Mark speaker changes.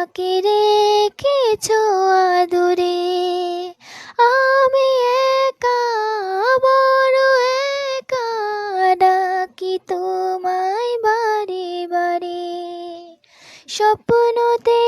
Speaker 1: আমাকে রেখেছো আদরে। আমি একা, বড় একা, ডাকি তোমায় বারে বারে। স্বপ্নতে